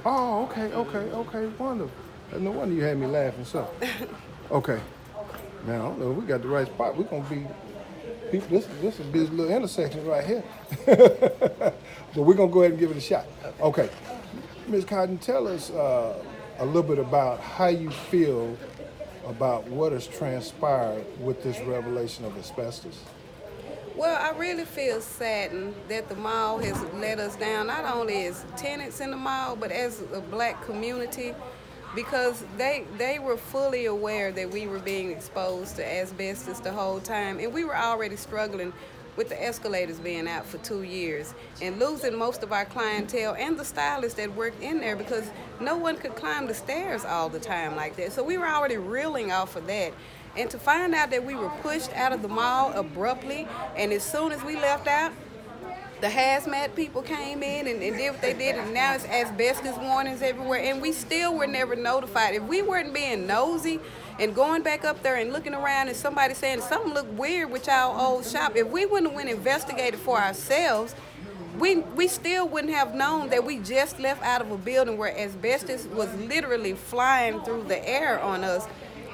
Oh, okay, wonderful. No wonder you had me laughing, so. Okay. Now, I don't know if we got the right spot. We're going to be, people, this is a busy little intersection right here. But we're going to go ahead and give it a shot. Okay. Ms. Cotton, tell us a little bit about how you feel about what has transpired with this revelation of asbestos. Well, I really feel saddened that the mall has let us down, not only as tenants in the mall, but as a black community, because they were fully aware that we were being exposed to asbestos the whole time, and we were already struggling with the escalators being out for 2 years and losing most of our clientele and the stylists that worked in there because no one could climb the stairs all the time like that. So we were already reeling off of that. And to find out that we were pushed out of the mall abruptly, and as soon as we left out, the hazmat people came in and did what they did, and now it's asbestos warnings everywhere, and we still were never notified. If we weren't being nosy and going back up there and looking around and somebody saying something looked weird with y'all old shop, if we wouldn't have went and investigated for ourselves, we still wouldn't have known that we just left out of a building where asbestos was literally flying through the air on us.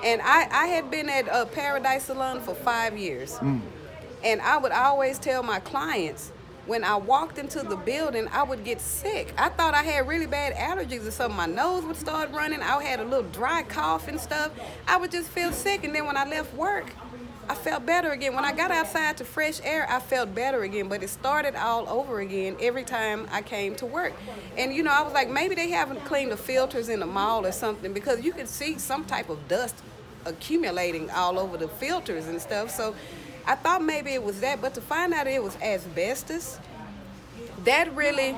And I had been at Paradise Salon for 5 years. And I would always tell my clients, when I walked into the building, I would get sick. I thought I had really bad allergies or something. My nose would start running. I had a little dry cough and stuff. I would just feel sick. And then when I left work, I felt better again. When I got outside to fresh air, I felt better again. But it started all over again every time I came to work. And, I was like, maybe they haven't cleaned the filters in the mall or something, because you could see some type of dust accumulating all over the filters and stuff. So I thought maybe it was that, but to find out it was asbestos, that really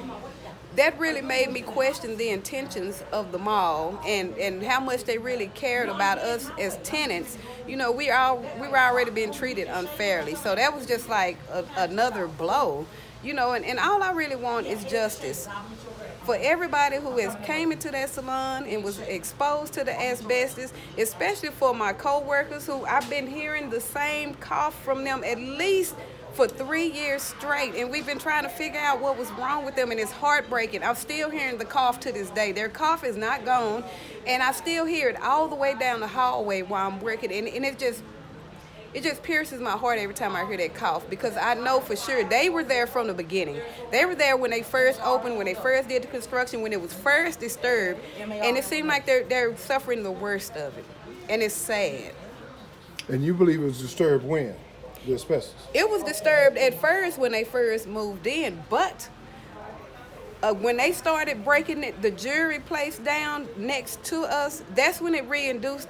made me question the intentions of the mall and how much they really cared about us as tenants. We were already being treated unfairly, so that was just like another blow. And all I really want is justice for everybody who has came into that salon and was exposed to the asbestos, especially for my co-workers who I've been hearing the same cough from them at least for 3 years straight, and we've been trying to figure out what was wrong with them, and it's heartbreaking. I'm still hearing the cough to this day. Their cough is not gone, and I still hear it all the way down the hallway while I'm working, and it just pierces my heart every time I hear that cough, because I know for sure they were there from the beginning. They were there when they first opened, when they first did the construction, when it was first disturbed, and it seemed like they're suffering the worst of it, and it's sad. And you believe it was disturbed when? The asbestos? It was disturbed at first when they first moved in, but when they started breaking the jewelry place down next to us, that's when it reintroduced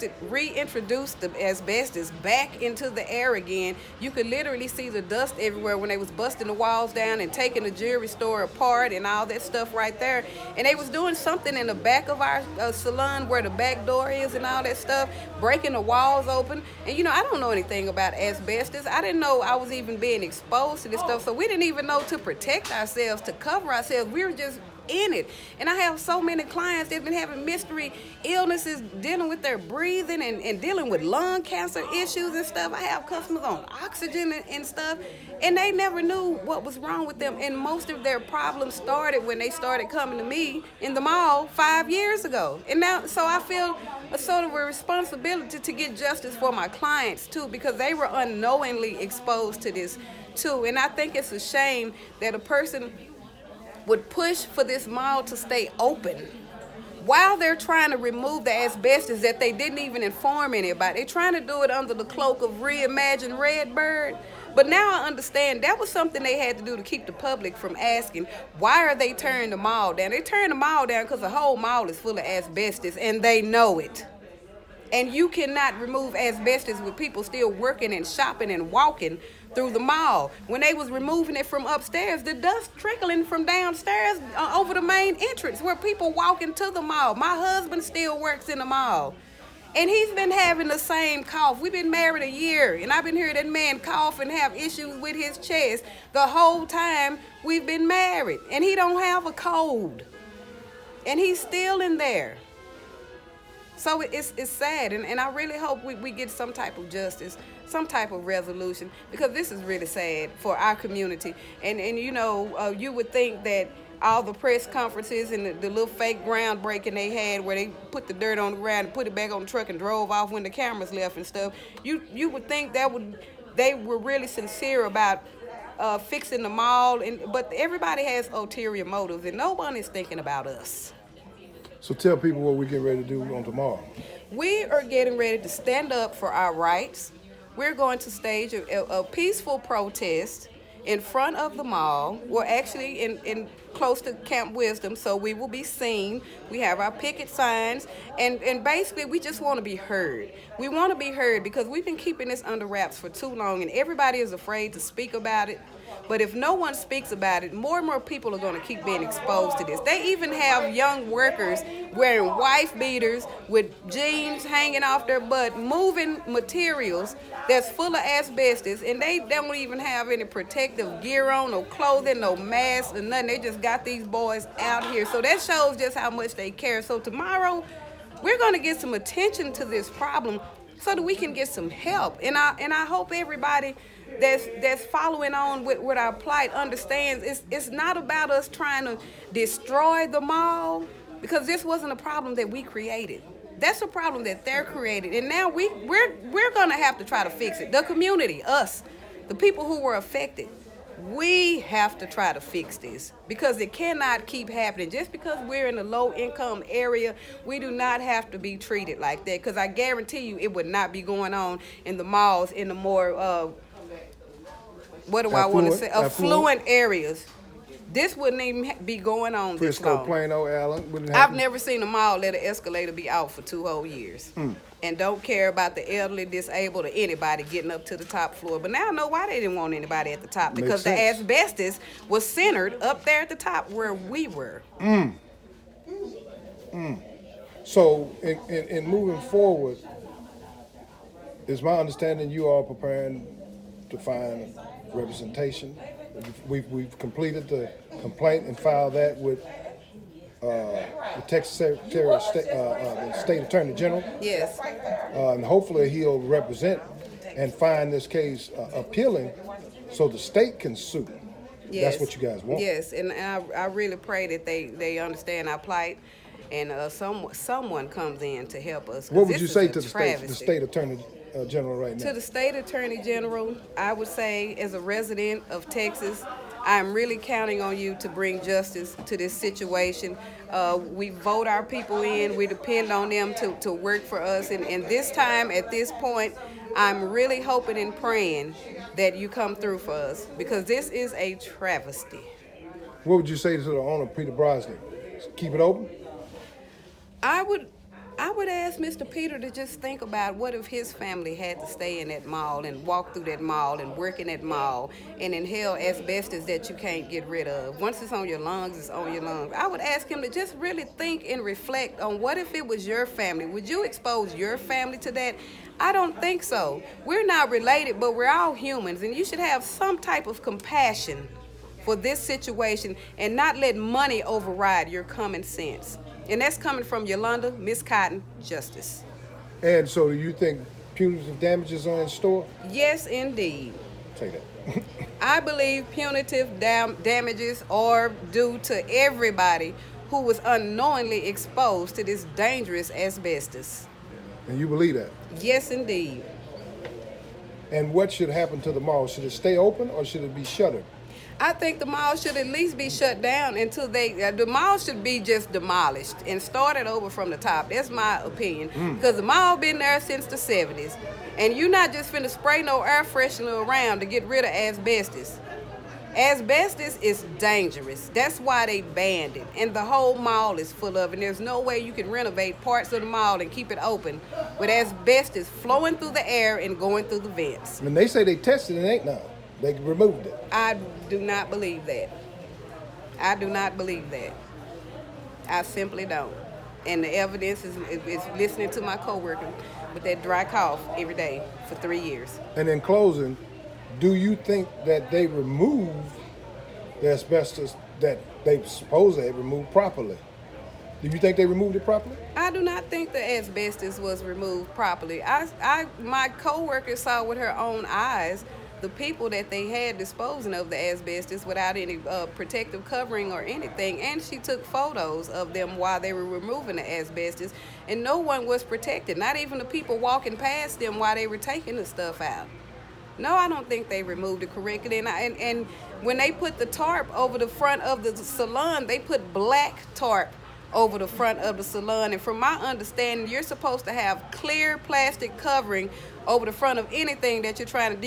the asbestos back into the air again. You could literally see the dust everywhere when they was busting the walls down and taking the jewelry store apart and all that stuff right there. And they was doing something in the back of our salon where the back door is and all that stuff, breaking the walls open. And I don't know anything about asbestos. I didn't know I was even being exposed to this stuff, so we didn't even know to protect ourselves, to cover ourselves. We were just in it. And I have so many clients that have been having mystery illnesses, dealing with their breathing and dealing with lung cancer issues and stuff. I have customers on oxygen and stuff, and they never knew what was wrong with them. And most of their problems started when they started coming to me in the mall 5 years ago. And now, so I feel a sort of a responsibility to get justice for my clients too, because they were unknowingly exposed to this too. And I think it's a shame that a person would push for this mall to stay open while they're trying to remove the asbestos that they didn't even inform anybody. They're trying to do it under the cloak of Reimagine Redbird. But now I understand that was something they had to do to keep the public from asking, why are they turning the mall down? They turned the mall down because the whole mall is full of asbestos, and they know it. And you cannot remove asbestos with people still working and shopping and walking through the mall. When they was removing it from upstairs, the dust trickling from downstairs over the main entrance where people walking to the mall. My husband still works in the mall, and he's been having the same cough. We've been married a year, and I've been hearing that man cough and have issues with his chest the whole time we've been married, and he don't have a cold, and he's still in there. So it's sad, and I really hope we get some type of justice, some type of resolution, because this is really sad for our community. And you would think that all the press conferences and the little fake groundbreaking they had where they put the dirt on the ground and put it back on the truck and drove off when the cameras left and stuff, you would think they were really sincere about fixing the mall, but everybody has ulterior motives, and no one is thinking about us. So tell people what we get ready to do on tomorrow. We are getting ready to stand up for our rights. We're going to stage a peaceful protest in front of the mall. We're actually in close to Camp Wisdom, so we will be seen. We have our picket signs, and basically we just want to be heard. We want to be heard because we've been keeping this under wraps for too long, and everybody is afraid to speak about it. But if no one speaks about it, more and more people are going to keep being exposed to this. They even have young workers wearing wife beaters with jeans hanging off their butt, moving materials that's full of asbestos, and they don't even have any protective gear on, no clothing, no masks, or nothing. They just got these boys out here. So that shows just how much they care. So tomorrow, we're going to get some attention to this problem so that we can get some help. And I hope everybody that's following on with our plight understands it's not about us trying to destroy the mall, because this wasn't a problem that we created. That's a problem that they're created, and now we're gonna have to try to fix it. The community, us, the people who were affected, we have to try to fix this, because it cannot keep happening. Just because we're in a low-income area, we do not have to be treated like that, because I guarantee you it would not be going on in the malls in the more affluent areas. This wouldn't even be going on this Frisco, long. Plano, Allen, wouldn't I've happen? never seen a mall let an escalator be out for 2 whole years. And don't care about the elderly, disabled, or anybody getting up to the top floor. But now I know why they didn't want anybody at the top, because the asbestos was centered up there at the top where we were. So in moving forward, is my understanding you are preparing to find representation? We've completed the complaint and filed that with the Texas Secretary of State, the State Attorney General. Yes. And hopefully he'll represent and find this case appealing so the state can sue. Yes. That's what you guys want. Yes, and I really pray that they understand our plight, and someone comes in to help us. What would you say to the travesty. State Attorney General right now? To the State Attorney General, I would say, as a resident of Texas, I'm really counting on you to bring justice to this situation. We vote our people in. We depend on them to work for us. And this time, at this point, I'm really hoping and praying that you come through for us, because this is a travesty. What would you say to the owner, Peter Brosnan? Keep it open? I would ask Mr. Peter to just think about what if his family had to stay in that mall and walk through that mall and work in that mall and inhale asbestos that you can't get rid of. Once it's on your lungs, it's on your lungs. I would ask him to just really think and reflect on what if it was your family. Would you expose your family to that? I don't think so. We're not related, but we're all humans, and you should have some type of compassion for this situation and not let money override your common sense. And that's coming from Yolanda, Miss Cotton, Justice. And so do you think punitive damages are in store? Yes, indeed. Say that. I believe punitive damages are due to everybody who was unknowingly exposed to this dangerous asbestos. And you believe that? Yes, indeed. And what should happen to the mall? Should it stay open or should it be shuttered? I think the mall should at least be shut down until the mall should be just demolished and started over from the top. That's my opinion. Because the mall been there since the 70s. And you're not just finna spray no air freshener around to get rid of asbestos. Asbestos is dangerous. That's why they banned it. And the whole mall is full of it. And there's no way you can renovate parts of the mall and keep it open with asbestos flowing through the air and going through the vents. And they say they tested it, ain't none. They removed it. I do not believe that. I do not believe that. I simply don't. And the evidence is listening to my coworker with that dry cough every day for 3 years. And in closing, do you think that they removed the asbestos that they supposedly removed properly? Do you think they removed it properly? I do not think the asbestos was removed properly. My coworker saw with her own eyes the people that they had disposing of the asbestos without any protective covering or anything. And she took photos of them while they were removing the asbestos, and no one was protected, not even the people walking past them while they were taking the stuff out. No, I don't think they removed it correctly. And when they put the tarp over the front of the salon, they put black tarp over the front of the salon. And from my understanding, you're supposed to have clear plastic covering over the front of anything that you're trying to